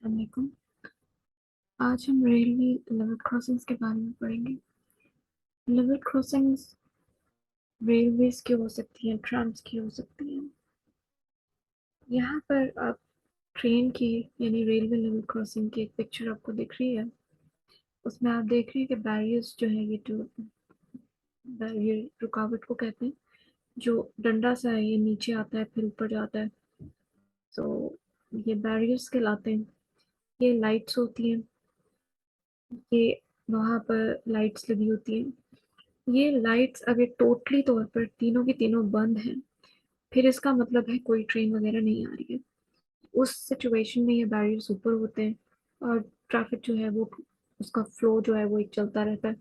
अस्सलामुअलैकुम। आज हम रेलवे लेवल क्रॉसिंग्स के बारे में पढ़ेंगे। लेवल क्रॉसिंग्स रेलवेज की हो सकती हैं, ट्राम्स की हो सकती हैं। यहाँ पर आप ट्रेन की यानी रेलवे लेवल क्रॉसिंग की एक पिक्चर आपको दिख रही है। उसमें आप देख रही है कि बैरियर्स जो है, ये जो बैरियर रुकावट को कहते हैं, जो डंडा सा है ये नीचे आता है फिर ऊपर जाता है, तो ये बैरियर्स कहलाते हैं। ये लाइट्स होती हैं, ये वहाँ पर लाइट्स लगी होती हैं। ये लाइट्स अगर टोटली तौर पर तीनों की तीनों बंद हैं, फिर इसका मतलब है कोई ट्रेन वगैरह नहीं आ रही है। उस सिचुएशन में ये बैरियर्स ऊपर होते हैं और ट्रैफिक जो है वो, उसका फ्लो जो है वो एक चलता रहता है।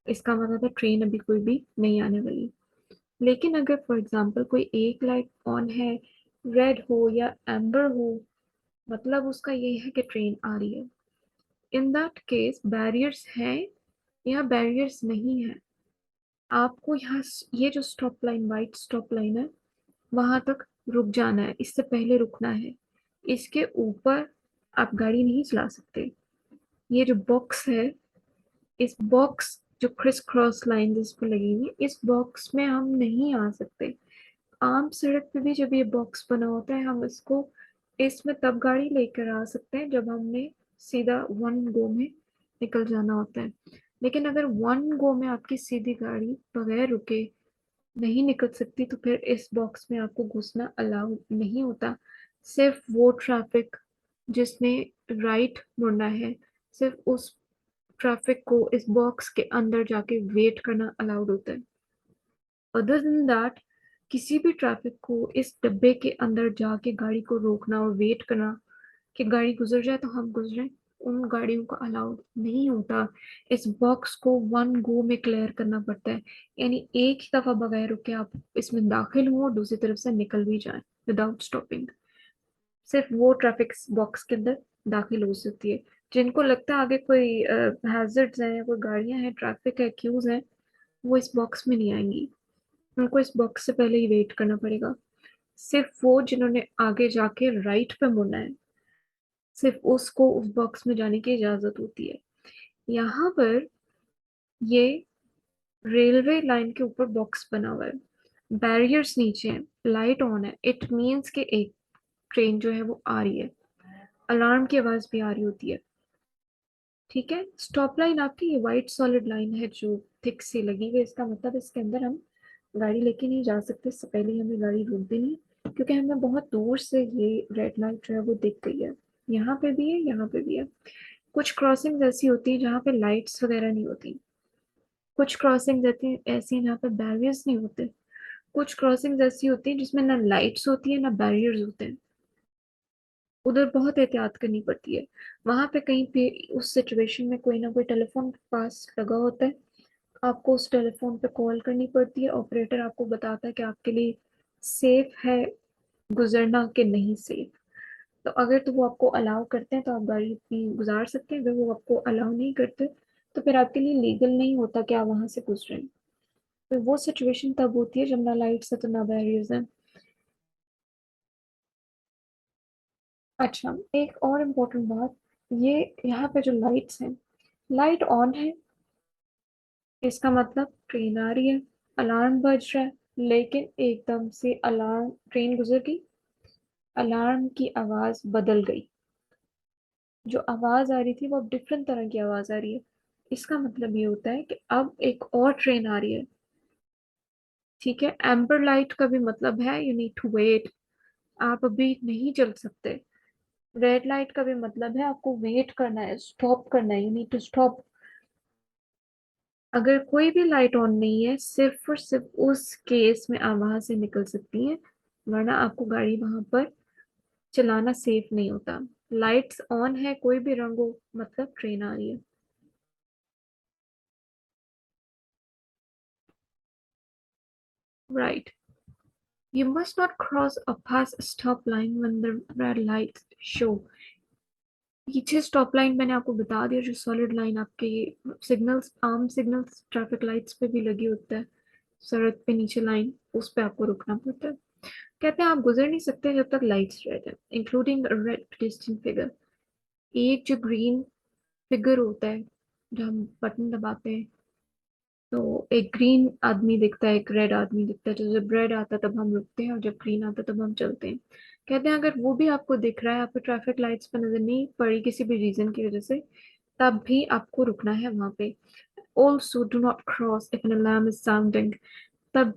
इसका मतलब है ट्रेन अभी कोई भी नहीं आने वाली। लेकिन अगर फॉर एग्जांपल कोई एक लाइट ऑन है, रेड हो या एम्बर हो, मतलब उसका ये है कि ट्रेन आ रही है। इन दैट केस बैरियर्स हैं या बैरियर्स नहीं है, आपको यहाँ ये जो stop line, white stop line है, वहां तक रुक जाना है, इससे पहले रुकना है। इसके ऊपर आप गाड़ी नहीं चला सकते। ये जो बॉक्स है, इस बॉक्स जो क्रिस क्रॉस लाइन इस पर लगी हुई, इस बॉक्स में हम नहीं आ सकते। आम सड़क पे भी जब ये बॉक्स बना होता है, हम इसको इसमें तब गाड़ी लेकर आ सकते हैं जब हमने सीधा वन गो में निकल जाना होता है। लेकिन अगर वन गो में आपकी सीधी गाड़ी बगैर रुके नहीं निकल सकती, तो फिर इस बॉक्स में आपको घुसना अलाउ नहीं होता। सिर्फ वो ट्रैफिक जिसने राइट मुड़ना है, सिर्फ उस ट्रैफिक को इस बॉक्स के अंदर जाके वेट करना अलाउड होता है। अदर देन दैट, किसी भी ट्रैफिक को इस डब्बे के अंदर जाके गाड़ी को रोकना और वेट करना कि गाड़ी गुजर जाए तो हम गुजरें, उन गाड़ियों को अलाउड नहीं होता। इस बॉक्स को वन गो में क्लियर करना पड़ता है, यानी एक ही दफा बगैर रुके आप इसमें दाखिल हो और दूसरी तरफ से निकल भी जाए विदाउट स्टॉपिंग। सिर्फ वो ट्रैफिक बॉक्स के अंदर दाखिल हो सकती है। जिनको लगता है आगे कोई हैजर्ड्स हैं या कोई गाड़ियां हैं, ट्रैफिक है, क्यूज हैं, वो इस बॉक्स में नहीं आएंगी। उनको इस बॉक्स से पहले ही वेट करना पड़ेगा। सिर्फ वो जिन्होंने आगे जाके राइट पे मुड़ना है, सिर्फ उसको उस बॉक्स में जाने की इजाजत होती है। यहाँ पर ये रेलवे लाइन के ऊपर बॉक्स बना हुआ है, बैरियर्स नीचे हैं, लाइट ऑन है, इट मीन्स कि एक ट्रेन जो है वो आ रही है। अलार्म की आवाज भी आ रही होती है। ठीक है, स्टॉप लाइन आपकी ये वाइट सॉलिड लाइन है जो थिक सी लगी हुई है। इसका मतलब इसके अंदर हम गाड़ी लेके नहीं जा सकते, इससे पहले ही हमें गाड़ी रोक देनी है, क्योंकि हमें बहुत दूर से ये रेड लाइट जो है वो दिख गई है। यहाँ पे भी है, यहाँ पे भी है। कुछ क्रॉसिंग ऐसी होती है जहाँ पे लाइट्स वगैरह नहीं होती। कुछ क्रॉसिंग ऐसी हैं जहाँ पे बैरियर्स नहीं होते। कुछ क्रॉसिंग ऐसी होती है जिसमें ना लाइट्स होती है ना बैरियर्स होते हैं। उधर बहुत एहतियात करनी पड़ती है। वहां पे कहीं पे उस सिचुएशन में कोई ना कोई टेलीफोन पास लगा होता है, आपको उस टेलीफोन पे कॉल करनी पड़ती है। ऑपरेटर आपको बताता है कि आपके लिए सेफ है गुजरना कि नहीं सेफ। तो अगर तो वो आपको अलाउ करते हैं तो आप गाड़ी अपनी गुजार सकते हैं, अगर वो आपको अलाउ नहीं करते तो फिर आपके लिए लीगल नहीं होता कि आप वहां से गुजरें। तो वो सिचुएशन तब होती है जब ना लाइट्स है तो ना बैरियर्स है। अच्छा, एक और इम्पोर्टेंट बात, ये यहाँ पे जो लाइट्स हैं, लाइट ऑन है, इसका मतलब ट्रेन आ रही है। अलार्म बज रहा है, लेकिन एकदम से अलार्म, ट्रेन गुजर गई, अलार्म की आवाज बदल गई। जो आवाज आ रही थी वो अब डिफरेंट तरह की आवाज आ रही है। इसका मतलब ये होता है कि अब एक और ट्रेन आ रही है। ठीक है, एम्बर लाइट का भी मतलब है यू नीड टू वेट, आप अभी नहीं चल सकते। रेड लाइट का भी मतलब है आपको वेट करना है, स्टॉप करना है, यू नीड टू स्टॉप। अगर कोई भी लाइट ऑन नहीं है, सिर्फ और सिर्फ उस केस में आप वहां से निकल सकती हैं, वरना आपको गाड़ी वहां पर चलाना सेफ नहीं होता। लाइट्स ऑन है कोई भी रंग हो, मतलब ट्रेन आ रही है। Right, you must not cross or pass a stop line when the red lights show। पीछे स्टॉप लाइन मैंने आपको बता दिया, जो सॉलिड लाइन आपके सिग्नल्स, आम सिग्नल्स ट्रैफिक लाइट्स पे भी लगी होता है, सड़क पे नीचे लाइन, उस पे आपको रुकना पड़ता है। कहते हैं आप गुजर नहीं सकते जब तक लाइट्स रेड है, इंक्लूडिंग रेड पेडेस्ट्रियन फिगर। एक जो ग्रीन फिगर होता है, जो हम बटन दबाते हैं, तो एक ग्रीन आदमी दिखता है, एक रेड आदमी दिखता है। तो जब रेड आता है तब हम रुकते हैं, और जब ग्रीन आता है तब हम चलते हैं। कहते हैं अगर वो भी आपको दिख रहा है, आपको ट्रैफिक लाइट्स पर नजर नहीं पड़ी किसी भी रीजन की वजह से, तब भी आपको रुकना है वहां पे। Also do not cross if an alarm is sounding. तब,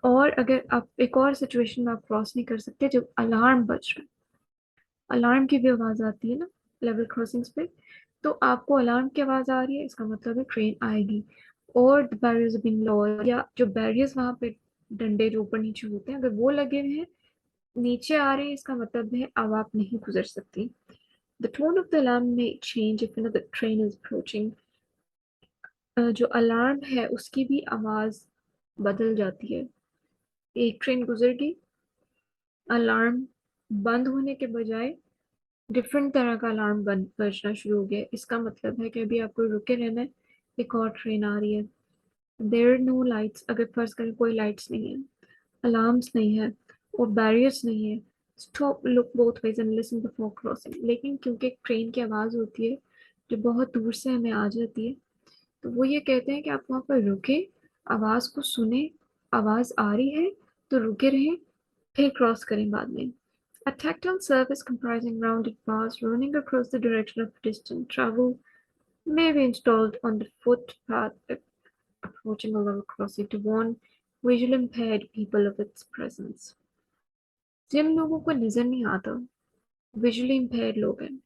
और अगर आप एक और सिचुएशन में आप क्रॉस नहीं कर सकते जब अलार्म बज रहा है। अलार्म की भी आवाज आती है ना लेवल क्रॉसिंग्स पे। तो आपको अलार्म की आवाज आ रही है, इसका मतलब है ट्रेन आएगी। और द बैरियर्स बीन लोअर, या जो बैरियर्स वहां पे डंडे जो ऊपर नीचे होते हैं, अगर वो लगे हुए हैं, नीचे आ रहे हैं, इसका मतलब है अब आप नहीं गुजर सकती। The tone of the alarm में change if another train is approaching. जो अलार्म है उसकी भी आवाज बदल जाती है। एक ट्रेन गुजर गई, अलार्म बंद होने के बजाय डिफरेंट तरह का अलार्म बंद बजना शुरू हो गया। इसका मतलब है कि अभी आपको रुके रहना है, एक और ट्रेन आ रही है। देयर नो लाइट्स, अगर फर्ज करें कोई लाइट्स नहीं है, अलार्म्स नहीं है, और बैरियर्स नहीं है। Stop, look both ways and listen before crossing. लेकिन क्योंकि ट्रेन की आवाज होती है जो बहुत दूर से हमें आ जाती है, तो वो ये कहते हैं कि आप वहां पर रुके, आवाज को सुने, आवाज आ रही है तो रुके रहें, फिर क्रॉस करें बाद में। A tactile surface comprising rounded bars running across the direction of distant travel may be installed on the footpath approaching a level crossing to warn visually impaired people of its presence. जिन लोगों को नजर नहीं आता, visually impaired लोग हैं,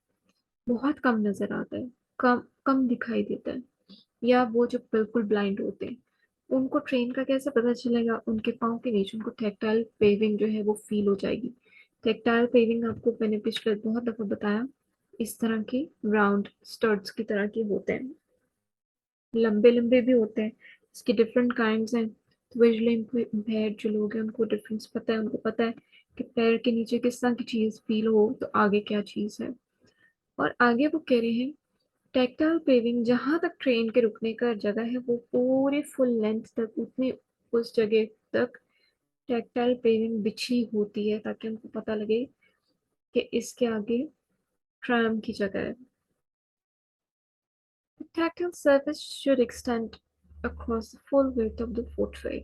बहुत कम नजर आता है, कम कम दिखाई देता है, या वो जो बिल्कुल ब्लाइंड होते हैं, उनको ट्रेन का कैसे पता चलेगा? उनके पाँव के नीचे उनको टैक्टाइल पेविंग जो है वो फील हो जाएगी। टैक्टाइल पेविंग आपको मैंने पिछले बहुत दफा बताया, इस तरह के राउंड स्टड्स की तरह के होते हैं, लंबे लंबे भी होते हैं। इसके डिफरेंट काइंड्स हैं। तो विजुअली इम्पेयर्ड जो लोग हैं उनको डिफरेंस पता है, उनको पता है कि पैर के नीचे किस तरह की चीज फील हो तो आगे क्या चीज है। और आगे वो कह रहे हैं टैक्टाइल पेविंग, जहां तक ट्रेन के रुकने का जगह है वो पूरे फुल लेंथ तक उतनी, उस जगह तक टैक्टाइल पेविंग बिछी होती है, ताकि उनको पता लगे कि इसके आगे ट्रैम की जगह है। The tactile surface should extend across the full width of the footway।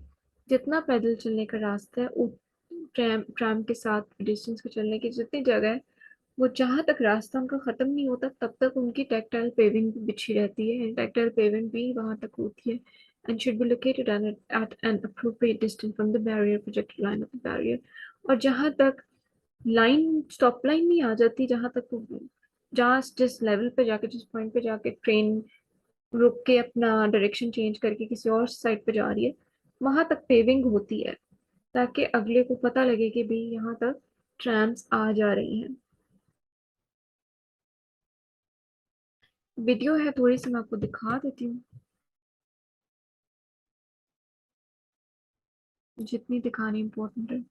जितना पैदल चलने का रास्ता है, ट्रैम ट्रैम के साथ डिस्टेंस के चलने की जितनी जगह है, वो जहां तक रास्ता उनका खत्म नहीं होता तब तक उनकी टैक्टाइल पेविंग भी बिछी रहती है, एंड टैक्टाइल पेविंग भी वहां तक होती है। And should be located at an appropriate distance from the barrier projected line of the barrier। और जहां तक लाइन, स्टॉप लाइन नहीं आ जाती, जहां तक जहाँ जिस लेवल पे जाके, जिस पॉइंट पे जाके ट्रेन रुक के अपना डायरेक्शन चेंज करके किसी और साइड पे जा रही है, वहां तक पेविंग होती है, ताकि अगले को पता लगे कि भाई यहाँ तक ट्रैम्स आ जा रही हैं। वीडियो है थोड़ी सी, मैं आपको दिखा देती हूँ, जितनी दिखानी इम्पोर्टेंट है।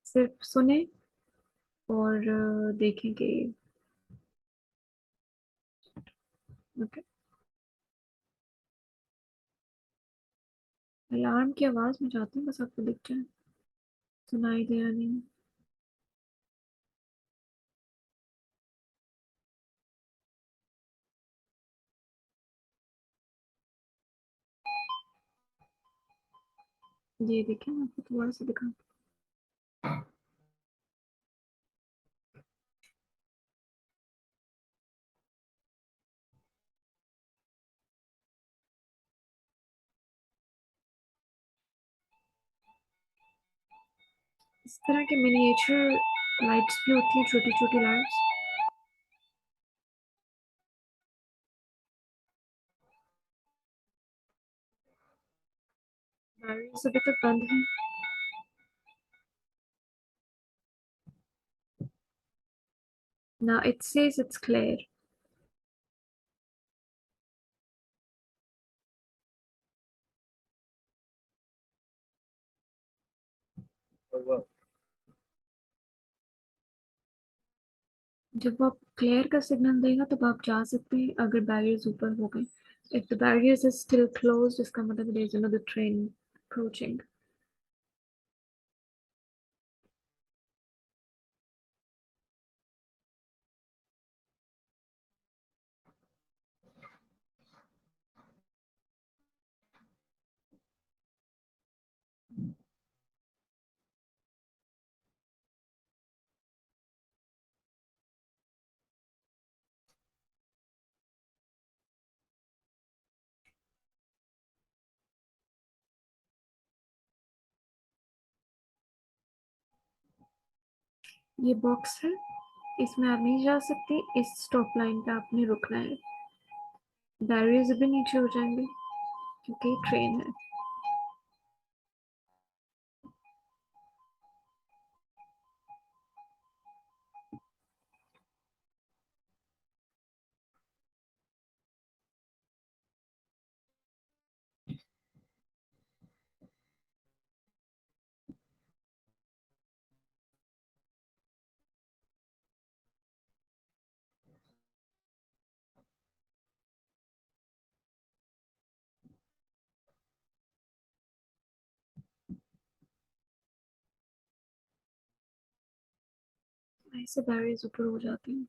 सिर्फ सुने और देखें कि ओके। अलार्म की आवाज में जाती हूँ, बस आपको दिख जाए, सुनाई दे या नहीं। ये देखिए, मैं आपको थोड़ा सा दिखा। इस तरह के मिनिएचर लाइट्स भी होती हैं, छोटी छोटी लाइट्स। बैरियर्स अभी तक बंद है ना, इट सेज इट्स क्लियर। जब आप क्लियर का सिग्नल देगा तब आप जा सकते हैं, अगर बैरियर्स ऊपर हो गए। If the barriers is still closed, इसका मतलब there is another train approaching. ये बॉक्स है, इसमें आप नहीं जा सकती, इस स्टॉप लाइन पे आपने रुकना है। बैरियर्स भी नीचे हो जाएंगे क्योंकि ट्रेन है। ऐसे बैरियर्स ऊपर हो जाते हैं।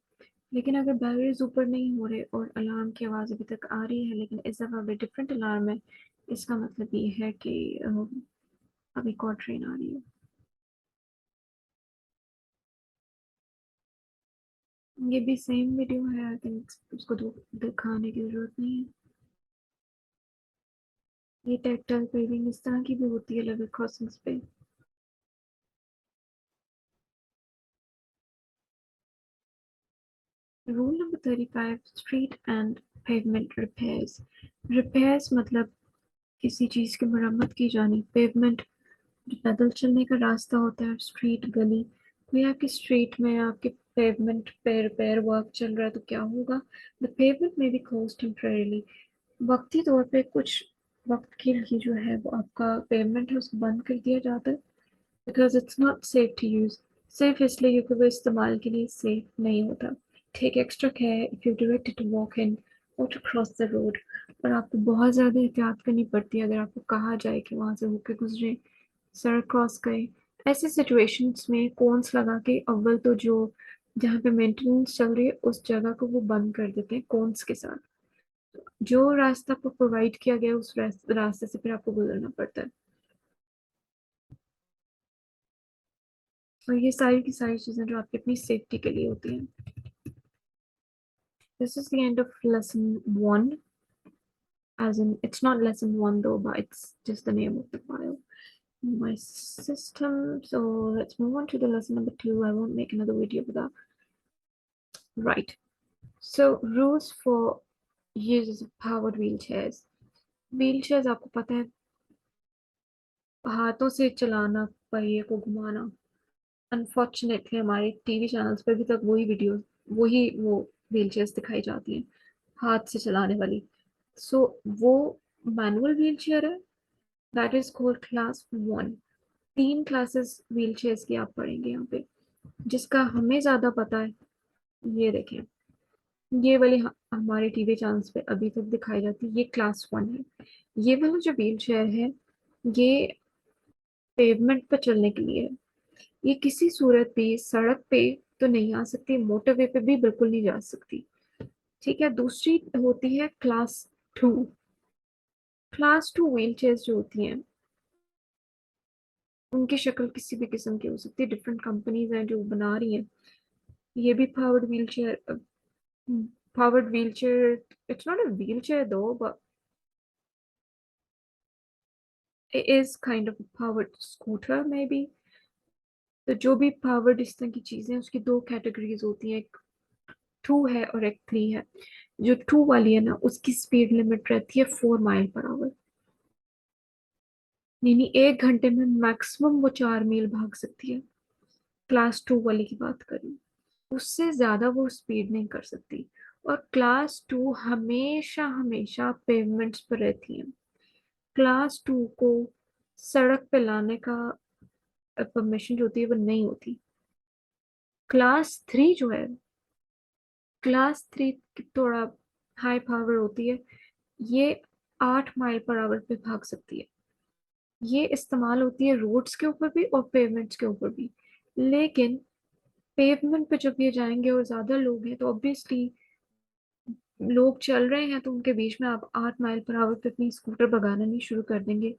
लेकिन अगर बैरियर्स ऊपर नहीं हो रहे और अलार्म की आवाज़ अभी तक आ रही है, लेकिन इस दफ़ा भी डिफरेंट अलार्म है, इसका मतलब ये है कि अब एक और ट्रेन आ रही है। ये भी सेम वीडियो है, आई थिंक उसको दिखाने की ज़रूरत नहीं है। ये टैक्टाइल पेविंग इस तरह की भी होती है लेवल क्रॉसिंग्स पे। Rule number 35, street and pavement repairs. Repairs मतलब किसी चीज़ की मरम्मत की जानी। पेवमेंट जो पैदल चलने का रास्ता होता है, स्ट्रीट गली। कोई आपकी स्ट्रीट में आपके पेवमेंट पे रिपेयर वर्क चल रहा है तो क्या होगा? द पेवमेंट में बी क्लोज टेम्परेली। वक्ती तौर पे कुछ वक्त के लिए जो है वो आपका पेवमेंट है उसको बंद कर दिया जाता है, because it's not safe to use. सिर्फ इसलिए क्योंकि वो इस्तेमाल के लिए सेफ नहीं होता। Take extra care if you directed to walk in or to cross the road. और आपको बहुत ज़्यादा एहतियात करनी पड़ती है अगर आपको कहा जाए कि वहाँ से होकर गुजरे, सड़क क्रॉस करें। ऐसे सिचुएशंस में कोन्स लगा के अव्वल तो जो जहाँ पे मेंटेनेंस चल रही है उस जगह को वो बंद कर देते हैं कोन्स के साथ। जो रास्ता आपको प्रोवाइड किया गया है उस रास्ते से फिर आपको गुजरना पड़ता है। और ये सारी की सारी चीज़ें जो आपकी अपनी सेफ्टी के लिए होती हैं। This is the end of lesson one, as in it's not lesson one though, but it's just the name of the file in my system. So let's move on to the lesson number two. I won't make another video for that. Right. So rules for uses of powered wheelchairs. Wheelchairs आपको पता है हाथों से चलाना, पहिए को घुमाना। Unfortunately हमारे टीवी चैनल्स पे भी तक वही वो व्हीलचेयर्स दिखाई जाती हैं हाथ से चलाने वाली। सो वो मैनुअल व्हीलचेयर है, that is called class one. तीन क्लासेस व्हीलचेयर्स की आप पढ़ेंगे यहाँ पे, जिसका हमें ज्यादा पता है। ये देखें, ये वाली हमारे टीवी चैनल्स पे अभी तक दिखाई जाती है, ये क्लास वन है। ये वाला जो व्हीलचेयर है ये पेवमेंट पर चलने के लिए है। ये किसी सूरत भी सड़क पे तो नहीं आ सकती, मोटरवे पे भी बिल्कुल नहीं जा सकती। ठीक है, दूसरी होती है class two. Class two wheelchairs जो होती हैं उनकी शक्ल किसी भी किस्म की हो सकती है, डिफरेंट कंपनीज हैं जो बना रही हैं। ये भी powered wheelchair, it's not a wheelchair though, but it is kind of powered scooter maybe. तो जो भी पावर्ड इस तरह की चीजें उसकी दो कैटेगरीज होती हैं, एक टू है और एक थ्री है। जो टू वाली है ना उसकी स्पीड लिमिट रहती है 4 माइल पर आवर। यानी 1 घंटे में मैक्सिमम वो 4 मील भाग सकती है। क्लास टू वाली की बात करें, उससे ज्यादा वो स्पीड नहीं कर सकती। और क्लास टू हमेशा हमेशा पेवमेंट्स पर रहती है। क्लास टू को सड़क पे लाने का परमिशन जो होती है वो नहीं होती। क्लास थ्री जो है, क्लास थ्री थोड़ा हाई पावर होती है। ये 8 माइल पर आवर पे भाग सकती है। ये इस्तेमाल होती है रोड्स के ऊपर भी और पेवमेंट्स के ऊपर भी। लेकिन पेवमेंट पे जब ये जाएंगे और ज्यादा लोग हैं तो ऑब्वियसली लोग चल रहे हैं तो उनके बीच में आप 8 माइल पर आवर पे अपनी स्कूटर भगाना नहीं शुरू कर देंगे।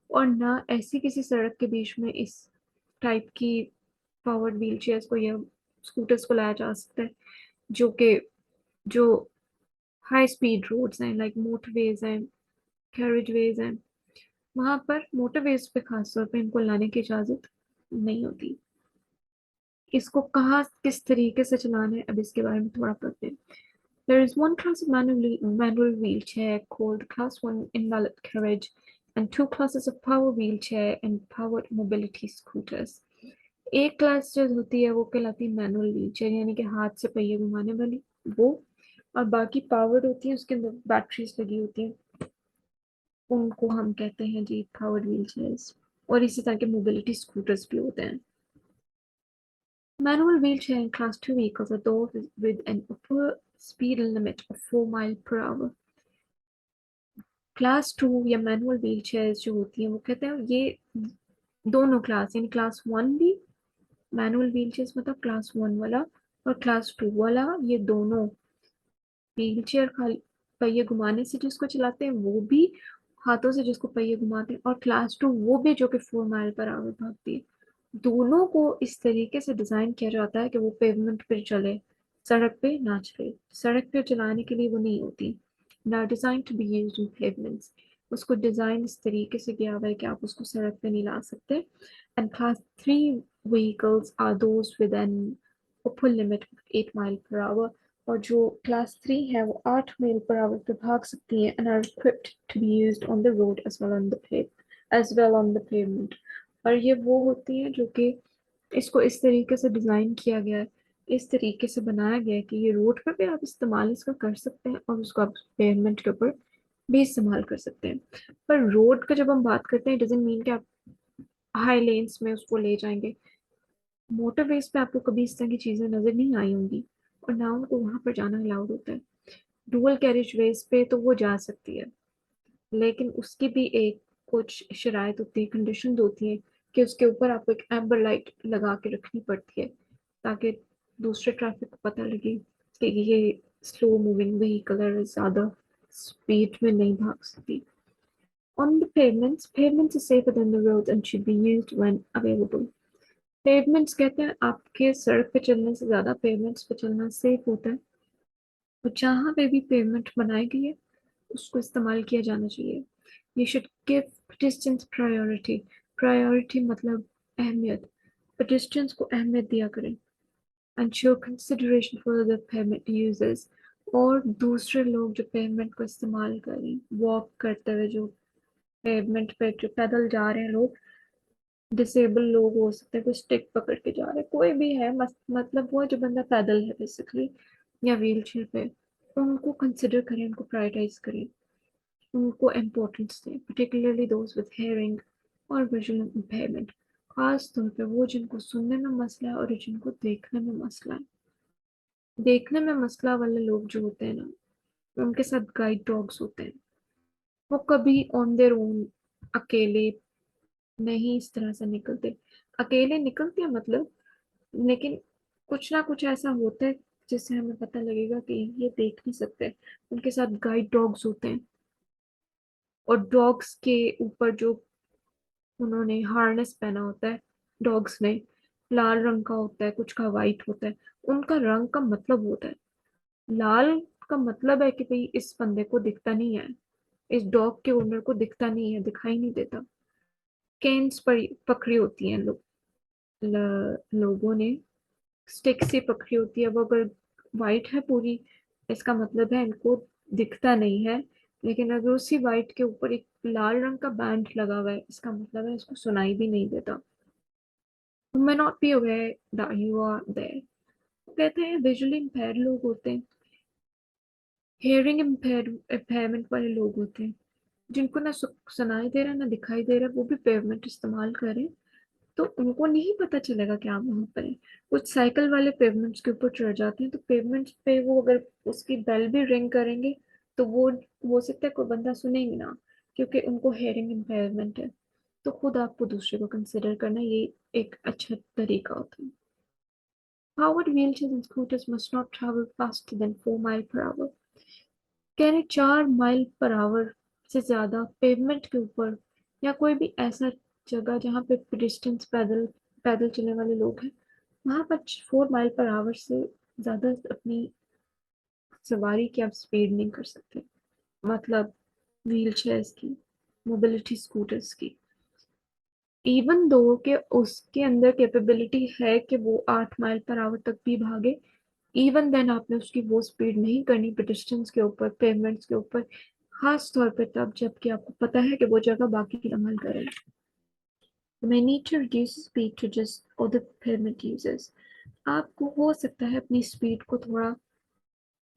और ना ऐसी किसी सड़क के बीच में इस टाइप की पावर्ड व्हील चेयर्स को या स्कूटर्स को लाया जा सकता है जो कि जो हाई स्पीड रोड्स हैं, लाइक मोटरवेज हैं, कैरेजवेज हैं। वहां पर मोटरवेज पे खासतौर पे इनको लाने की इजाजत नहीं होती। इसको कहाँ किस तरीके से चलाना है अब इसके बारे में थोड़ा पढ़ते हैं. There is one class of manual wheelchair called Class 1 invalid carriage and two classes of power wheelchair and powered mobility scooters. एक क्लास जो होती है वो कहलाती है मैनुअल व्हीलचेयर यानी कि हाथ से पहिए घुमाने वाली वो, और बाकी पावर्ड होती है उसके अंदर बैटरीज लगी होती हैं, उनको हम कहते हैं जी पावर्ड व्हीलचेयर्स. और इसी तरह के मोबिलिटी स्कूटर्स भी होते हैं. Manual wheelchair and class 2 vehicles are those with an upper speed limit of 4 mile per hour. Class 2 या मैनुअल व्हीलचेयर्स जो होती हैं वो कहते हैं ये दोनों क्लास यानी क्लास 1 भी मैनुअल व्हीलचेयर्स मतलब क्लास 1 वाला और क्लास 2 वाला, ये दोनों व्हीलचेयर खाली पहिए घुमाने से जिसको चलाते हैं वो भी, हाथों से जिसको पहिए घुमाते हैं, और क्लास 2 वो भी जो कि 4 माइल पर आवर भागती है. दोनों को इस तरीके से डिजाइन किया जाता है कि वो पेवमेंट पर चले, सड़क पे ना चले. सड़क पे चलाने के लिए वो नहीं होती, ना design to be used in pavements. उसको डिजाइन इस तरीके से किया हुआ है कि आप उसको सड़क पे नहीं ला सकते. And class 3 vehicles are those with an upper limit of 8 mile per hour, और जो क्लास 3 है वो 8 मील पर आवर पे भाग सकती है and are equipped to be used on the road as well on the pavement. और ये वो होती हैं जो कि इसको इस तरीके से डिजाइन किया गया है, इस तरीके से बनाया गया है कि ये रोड पर भी आप इस्तेमाल इसका कर सकते हैं और उसको आप पेवमेंट के ऊपर भी इस्तेमाल कर सकते हैं. पर रोड का जब हम बात करते हैं डजंट मीन कि आप हाई लेन्स में उसको ले जाएंगे. मोटरवेज पे आपको कभी इस तरह की चीजें नजर नहीं आई होंगी और ना उनको वहां पर जाना अलाउड होता है. डुअल कैरिज वेज पे तो वो जा सकती है, लेकिन उसकी भी एक कुछ शराइत होती है, कंडीशन होती है कि उसके ऊपर आपको एक एम्बर लाइट लगा के रखनी पड़ती है ताकि दूसरे ट्रैफिक को पता लगे कि ये स्लो मूविंग व्हीकल है, ज्यादा स्पीड में नहीं भाग सकती. On the pavements, pavements are safer than the roads and should be used when available. Pavements कहते हैं आपके सड़क पे चलने से ज्यादा पेवमेंट्स पे चलना सेफ होता है, और जहाँ पे भी पेवमेंट बनाई गई है उसको इस्तेमाल किया जाना चाहिए. You should give pedestrians priority. Priority मतलब अहमियत. पेडेस्ट्रियंस को अहमियत दिया करें. And show consideration for the payment users. और दूसरे लोग जो पेमेंट को इस्तेमाल करें, वॉक करते हुए जो पेमेंट पे जो पैदल जा रहे हैं लोग, डिसेबल लोग हो सकते हैं, कोई स्टिक पकड़ के जा रहे हैं, कोई भी है मतलब वो जो बंदा पैदल है बेसिकली या व्हील चेयर पे, उनको कंसिडर करें, उनको प्रायोरिटाइज करें, उनको इम्पोर्टेंस दें, पर्टिकुलरली दोज विद हेयरिंग और विजुअल इम्पेयरमेंट. खास तौर पे वो जिनको सुनने में मसला है और जिनको देखने में मसला है. देखने में मसला वाले लोग जो होते हैं ना, उनके साथ गाइड डॉग्स होते हैं. वो कभी ऑन देयर ओन अकेले नहीं इस तरह से निकलते. अकेले निकलते हैं मतलब, लेकिन कुछ ना कुछ ऐसा होता है जिससे हमें पता लगेगा कि ये देख नहीं सकते. उनके साथ गाइड डॉग्स होते हैं, और डॉग्स के ऊपर जो उन्होंने हार्नेस पहना होता है, डॉग्स ने लाल रंग का होता है, कुछ का वाइट होता है. उनका रंग का मतलब होता है, लाल का मतलब है कि भाई इस बंदे को दिखता नहीं है, इस डॉग के ओनर को दिखता नहीं है, दिखाई नहीं देता. केन्स पर पकड़ी होती हैं लोगों ने, स्टिक से पकड़ी होती है. वो अगर वाइट है पूरी, इसका मतलब है इनको दिखता नहीं है. लेकिन अगर उसी वाइट के ऊपर एक लाल रंग का बैंड लगा हुआ है, इसका मतलब है इसको सुनाई भी नहीं देता. You may not be aware that you are there. कहते हैं विजुअली इम्पेयर लोग होते हैं, हेयरिंग इम्पेयरमेंट वाले लोग होते हैं, जिनको ना सुनाई दे रहा है ना दिखाई दे रहा है, वो भी पेवमेंट इस्तेमाल करें तो उनको नहीं पता चलेगा कि आप वहां पर हैं. कुछ साइकिल वाले पेवमेंट्स के ऊपर चढ़ जाते हैं तो पेवमेंट्स पे वो अगर उसकी बेल भी रिंग करेंगे तो वो हो सकता है कोई बंदा सुने ही ना, क्योंकि उनको हेयरिंग इम्पेयरमेंट है. तो खुद आपको दूसरे को कंसिडर करना ये एक अच्छा तरीका होता है. Powered wheelchairs and scooters must not travel faster than 4 mile per hour. कह रहे 4 माइल पर आवर से ज्यादा पेवमेंट के ऊपर या कोई भी ऐसा जगह जहाँ पे पेडिस्ट्रियंस पैदल पैदल चलने वाले लोग हैं, वहां पर 4 माइल पर आवर से ज्यादा अपनी सवारी की आप स्पीड नहीं कर सकते. मतलब व्हील चेयर्स की, मोबिलिटी स्कूटर्स की. इवन दो कि उसके अंदर कैपेबिलिटी है कि वो 8 माइल पर आवर तक भी भागे, इवन देन आपने उसकी वो स्पीड नहीं करनी पेडिस्ट्रियंस के ऊपर, पेवमेंट्स के ऊपर, खास तौर पे तब जबकि आपको पता है कि वो जगह बाकी की संभाल करेगी. You may need to reduce speed to just other pavement users. आपको हो सकता है अपनी स्पीड को थोड़ा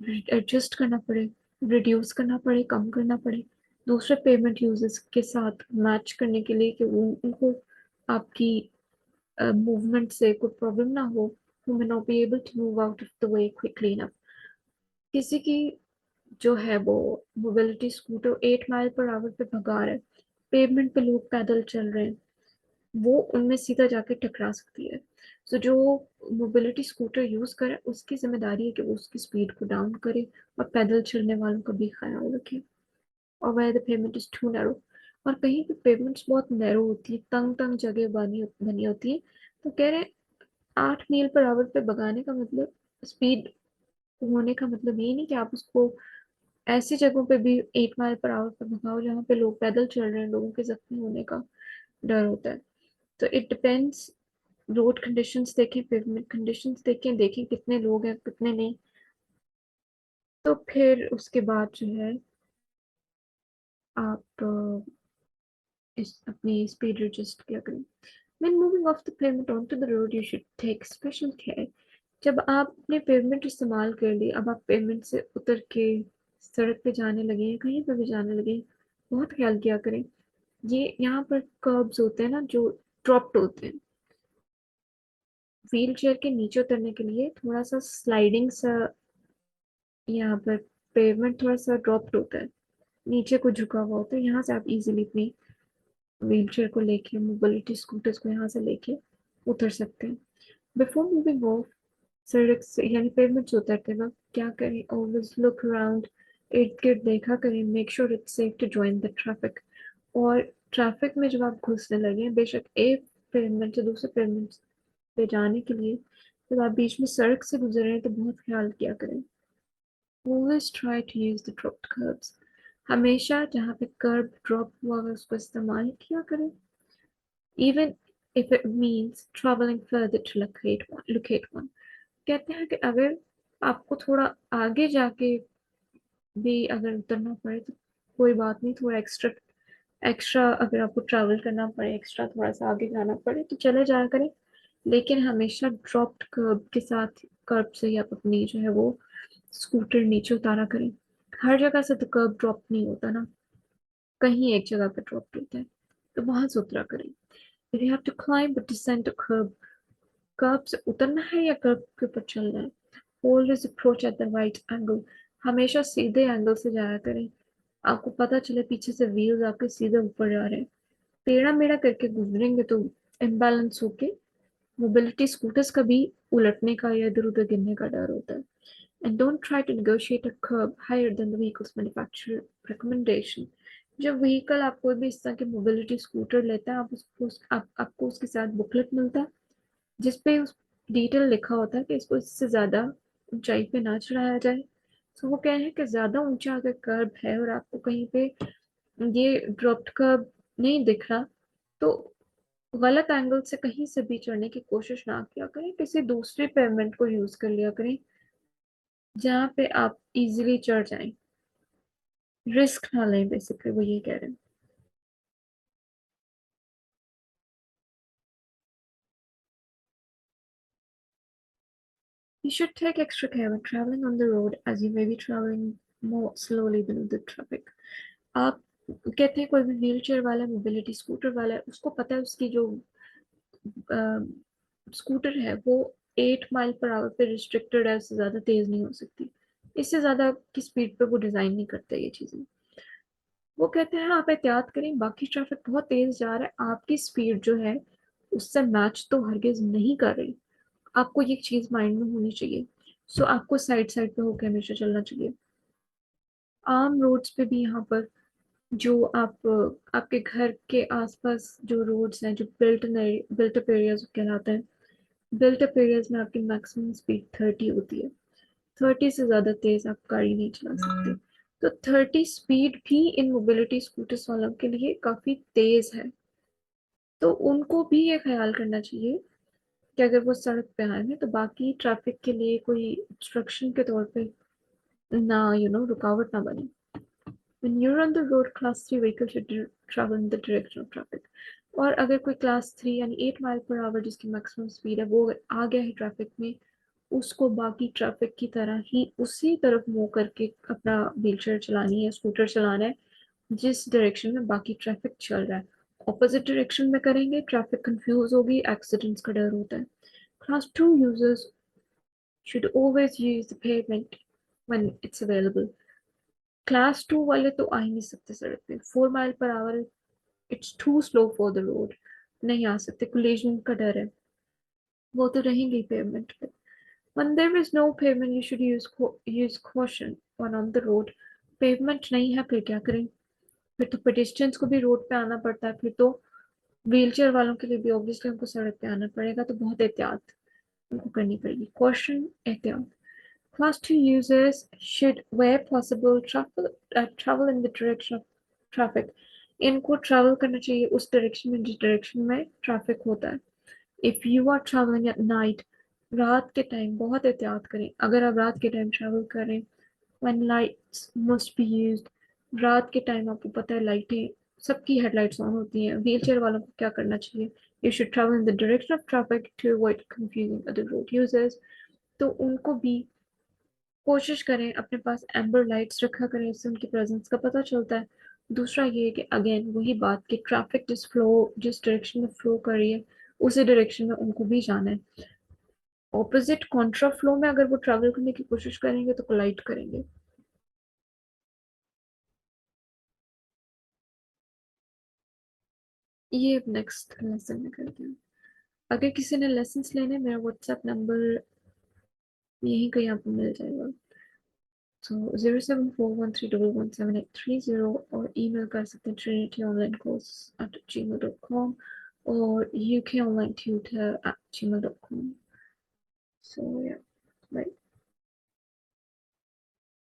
एडजस्ट करना पड़े, रिड्यूस करना पड़े, कम करना पड़े दूसरे पेमेंट यूजर्स के साथ मैच करने के लिए कि वो उनको आपकी मूवमेंट से कोई प्रॉब्लम ना हो, who may not be able to move out of the way quickly enough. किसी की जो है वो mobility scooter 8 mile per our पे भगा रहे हैं, पेवमेंट पे लोग पैदल चल रहे हैं, वो उनमें सीधा जाके टकरा सकती है. सो जो मोबिलिटी स्कूटर यूज करे उसकी जिम्मेदारी है कि वो उसकी स्पीड को डाउन करे और पैदल चलने वालों का भी ख्याल रखे. और where the pavement is too narrow, और कहीं पे पेमेंट्स बहुत नैरो होती है, तंग तंग जगह बनी होती है, तो कह रहे हैं 8 मील पर आवर पे भगाने का मतलब, स्पीड होने का मतलब ये नहीं कि आप उसको ऐसी जगहों पे भी 8 माइल पर आवर पे भगाओ जहाँ पे लोग पैदल चल रहे हैं, लोगों के जख्मी होने का डर होता है. तो इट डिपेंड्स, रोड कंडीशंस देखें, पेवमेंट कंडीशंस देखें, देखें कितने लोग हैं कितने नहीं, तो फिर उसके बाद जो है आप इस अपनी स्पीड एडजस्ट किया करें. When moving off the pavement onto the road, you should take special care. जब आपने पेवमेंट इस्तेमाल कर ली, अब आप पेवमेंट से उतर के सड़क पे जाने लगे हैं, कहीं पे भी जाने लगे हैं, बहुत ख्याल किया करें. ये यहाँ पर कर्ब्स होते हैं ना जो ड्रॉप्ड होते हैं, व्हील चेयर के नीचे उतरने के लिए थोड़ा सा स्लाइडिंग सा, यहाँ पर पेवमेंट थोड़ा सा ड्रॉप्ड होता है, नीचे को झुका हुआ होता है, यहाँ से आप इजीली अपनी व्हील चेयर को लेके, मोबिलिटी स्कूटर्स को यहाँ से लेके उतर सकते हैं. बिफोर मूविंग ऑफ, सड़क से यानी पेवमेंट से उतरते वक्त क्या करें, ऑलवेज लुक अराउंड, इर्द गिर्द देखा करें, make sure it's safe to join the traffic. और ट्रैफिक में जब आप घुसने लगे, बेशक एक पेवमेंट से दूसरे पेवमेंट पे जाने के लिए, जब आप बीच में सड़क से गुजर रहे हैं तो बहुत ख्याल किया करें. Always try to use the dropped kerbs. हमेशा जहाँ पे कर्ब ड्रॉप हुआ है उसको इस्तेमाल किया करें, even if it means traveling further to locate one. कहते हैं कि अगर आपको थोड़ा आगे जाके भी अगर उतरना पड़े तो कोई बात नहीं, थोड़ा एक्स्ट्रा एक्स्ट्रा अगर आपको ट्रैवल करना पड़े, एक्स्ट्रा थोड़ा सा आगे जाना पड़े तो चले जाया करें, लेकिन हमेशा ड्रॉप्ड कर्ब के साथ, कर्ब से ही आप अपनी जो है वो स्कूटर नीचे उतारा करें. हर जगह से तो कर्ब ड्रॉप नहीं होता ना, कहीं एक जगह पे ड्रॉप होता है, तो वहां से उतरा करें. If you have to climb or descend a curb, कर्ब से उतरना है या कर्ब के ऊपर चलना है, always approach at the right angle. हमेशा सीधे एंगल से जाया करें, आपको पता चले पीछे से व्हील्स आपके सीधे ऊपर जा रहे हैं, टेढ़ा मेढ़ा करके गुजरेंगे तो इम्बैलेंस होके मोबिलिटी स्कूटर्स का भी उलटने का या इधर उधर गिरने का डर होता है. And don't try to negotiate a curb higher than the vehicle's manufacturer recommendation. जब व्हीकल आप कोई भी इस तरह के मोबिलिटी स्कूटर लेता है, आप उसको आपको उसके साथ बुकलेट मिलता है जिसपे उस डिटेल लिखा होता है कि इसको इससे ज्यादा ऊंचाई पे ना चढ़ाया जाए. तो वो कह रहे हैं कि ज्यादा ऊंचा अगर कर्ब है और आपको कहीं पे ये ड्रॉप्ड कर्ब नहीं दिख रहा, तो गलत एंगल से कहीं से भी चढ़ने की कोशिश ना किया करें, किसी दूसरे पेमेंट को यूज कर लिया करें जहाँ पे आप इजीली चढ़ जाएं, रिस्क ना लें, बेसिकली वो ये कह रहे हैं. You should take extra care when traveling on the road as you may be traveling more slowly below the traffic. आप कहते हैं कोई भी व्हील चेयर वाला, मोबिलिटी स्कूटर वाला है, उसको पता है उसकी जो स्कूटर है वो 8 माइल पर आवर पे रिस्ट्रिक्टेड है, उससे ज्यादा तेज नहीं हो सकती, इससे ज्यादा की स्पीड पे वो डिजाइन नहीं करता ये चीजें. वो कहते हैं आप एहतियात करें, बाकी ट्रैफिक बहुत तेज जा रहा है, आपकी स्पीड जो है उससे मैच तो हरगिज नहीं कर रही, आपको ये चीज माइंड में होनी चाहिए. सो आपको साइड साइड पे होकर हमेशा चलना चाहिए. आम रोड्स पे भी यहाँ पर जो आप आपके घर के आसपास जो रोड्स हैं जो बिल्ट अप एरियाज कहलाते हैं, बिल्ट अप एरियाज में आपकी मैक्सिमम स्पीड 30 होती है, 30 से ज्यादा तेज आप गाड़ी नहीं चला सकते. तो 30 स्पीड भी इन मोबिलिटी स्कूटर्स वालों के लिए काफी तेज है. तो उनको भी ये ख्याल करना चाहिए कि अगर वो सड़क पे आए हैं तो बाकी ट्रैफिक के लिए कोई ऑब्स्ट्रक्शन के तौर पे ना रुकावट ना बने। When you're on the road, class 3 vehicle should travel in the direction of traffic. और अगर कोई क्लास 3 यानी 8 माइल पर आवर जिसकी मैक्सिमम स्पीड है वो आ गया है ट्रैफिक में, उसको बाकी ट्रैफिक की तरह ही उसी तरफ मूव करके अपना व्हीलचेयर चलानी है, स्कूटर चलाना है जिस डायरेक्शन में बाकी ट्रैफिक चल रहा है। ऑपोजिट डायरेक्शन में करेंगे ट्रैफिक कंफ्यूज होगी, एक्सीडेंट्स का डर होता है। Class 2 users should always use the pavement when it's available. Class 2 वाले तो आ ही नहीं सकते सड़क पे, 4 mile per hour, it's too slow for the road, नहीं आ सकते, कोलिजन का डर है, वो तो रहेंगे ही पेमेंट पे। When there is no pavement, you should use caution when on the road. Pavement नहीं है फिर क्या करें? फिर तो पेडिस्ट्रियंस को भी रोड पे आना पड़ता है, फिर तो व्हीलचेयर वालों के लिए भी ऑब्वियसली उनको सड़क पे आना पड़ेगा, तो बहुत एहतियात उनको करनी पड़ेगी, कॉशन, एहतियात। Class 2 users should, where possible, travel in the direction of traffic. इनको travel करना चाहिए उस direction में जिस direction में traffic होता है। If you are traveling at night, रात के टाइम बहुत एहतियात करें। अगर आप रात के टाइम travel करें, when lights must be used, रात के टाइम आपको पता है लाइटें सबकी हेडलाइट्स ऑन होती हैं, व्हीलचेयर वालों को क्या करना चाहिए? You should travel in the direction of traffic to avoid confusing other road users. तो उनको भी कोशिश करें अपने पास एम्बर लाइट्स रखा करें, इससे उनकी प्रेजेंस का पता चलता है। दूसरा ये है कि अगेन वही बात कि ट्रैफिक जिस डायरेक्शन में फ्लो कर रही है उसी डायरेक्शन में उनको भी जाना है। ऑपोजिट कॉन्ट्रा फ्लो में अगर वो ट्रैवल करने की कोशिश करेंगे तो कोलाइड करेंगे। ये अब नेक्स्ट लेसन में करते हैं। अगर किसी ने लेसन्स लेने, मेरा व्हाट्सएप नंबर यहीं कहीं आपको मिल जाएगा, तो 0741311780, और ईमेल कर सकते हैं trinityonlinecourse@gmail.com or ukonlinetutor@gmail.com. So yeah, bye.